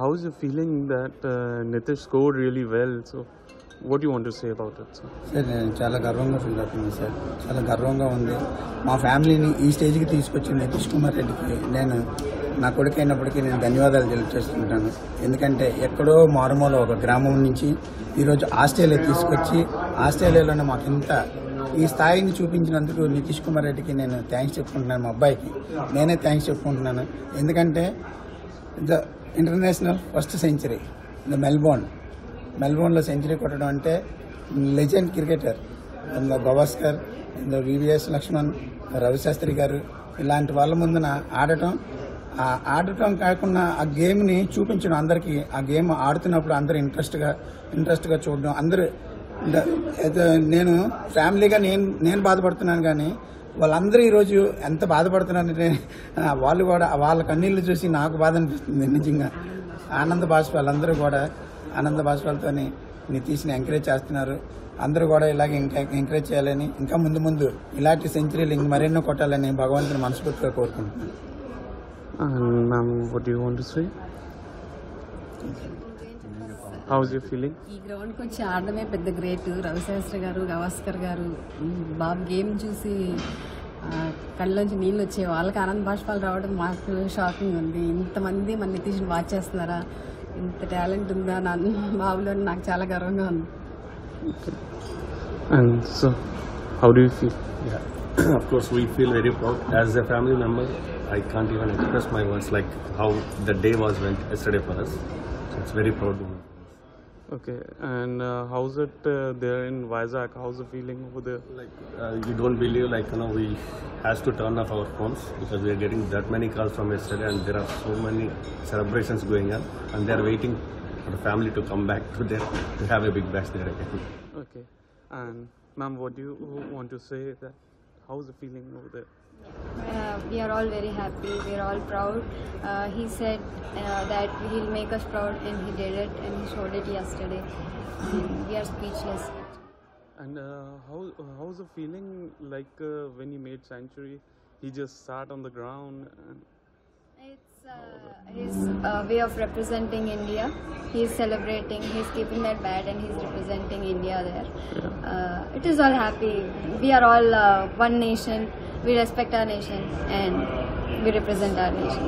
how's your feeling that Nitish scored really well? So, what do you want to say about it, sir? Sir నేను చాలా గర్వంగా feel అవుతుంది sir. చాలా గర్వంగా ఉంది. మా ఫ్యామిలీని ఈ స్టేజ్కి తీసుకొచ్చిన నితీష్ కుమార్ రెడ్డికి నేను నా కొడుకు అయినప్పటికీ నేను ధన్యవాదాలు తెలియజేస్తుంటాను. ఎందుకంటే ఎక్కడో మారుమూల ఒక గ్రామం నుంచి ఈరోజు ఆస్ట్రేలియా తీసుకొచ్చి ఆస్ట్రేలియాలోనే మాకు ఇంత ఈ స్థాయిని చూపించినందుకు నితీష్ కుమార్ రెడ్డికి నేను థ్యాంక్స్ చెప్పుకుంటున్నాను. మా అబ్బాయికి నేనే థ్యాంక్స్ చెప్పుకుంటున్నాను. ఎందుకంటే the international first century the మెల్బోర్న్లో century కొట్టడం అంటే legend cricketer Gavaskar, VVS Laxman, Ravi Shastri గారు ఇలాంటి వాళ్ళ ముందున ఆడటం కాకుండా ఆ గేమ్ని చూపించడం, అందరికీ ఆ గేమ్ ఆడుతున్నప్పుడు అందరూ ఇంట్రెస్ట్గా చూడడం, అందరూ నేను ఫ్యామిలీగా నేను బాధపడుతున్నాను కానీ వాళ్ళందరూ ఈరోజు ఎంత బాధపడుతున్నారంటే వాళ్ళు కూడా వాళ్ళ కన్నీళ్లు చూసి నాకు బాధ అనిపిస్తుంది. నిజంగా ఆనంద బాష్పాలు కూడా ఆనంద బాష్పాలతో నితీష్ని ఎంకరేజ్ చేస్తున్నారు. అందరూ కూడా ఇలాగే ఇంకా ఎంకరేజ్ చేయాలని, ఇంకా ముందు ఇలాంటి సెంచరీలు ఇంక మరెన్నో కొట్టాలని భగవంతుని మనస్ఫూర్తిగా కోరుకుంటున్నాను. Ma'am, what do you want to say? How's your feeling? ఈ గ్రౌండ్కి వచ్చి ఆడడమే పెద్ద గ్రేట్. రవిశాస్త్రి గారు, గవాస్కర్ గారు బాబు గేమ్ చూసి కళ్ళలోంచి నీళ్ళు వచ్చాయి. వాళ్ళకి ఆనంద బాష్పాలు రావడం మాకు షాకింగ్ ఉంది. ఇంతమంది మన నితీష్ని వాచ్ చేస్తున్నారా, ఇంత టాలెంట్ ఉందా నా బాబులో, నాకు చాలా గర్వంగా ఉంది. And so, how do you feel? Yeah, of course we feel very proud. As a family member, I can't even express my words like how the day went yesterday for us. So it's very proud moment. Okay, and how's it there in Vizag? How's the feeling over there? Like you don't believe, like we has to turn off our phones because we are getting that many calls from yesterday, and there are so many celebrations going on, and they are waiting for the family to come back to there to have a big bash there again. Okay, and ma'am, what do you want to say? That how's the feeling over there? We are all very happy. We are all proud. He said that he'll make us proud, and he did it, and he showed it yesterday. We are speechless. And how's the feeling like when he made century? He just sat on the ground. And It's his way of representing India. He's celebrating. He's keeping that bat, and he's representing India there. It is all happy. We are all one nation. We respect our nation, and we represent our nation.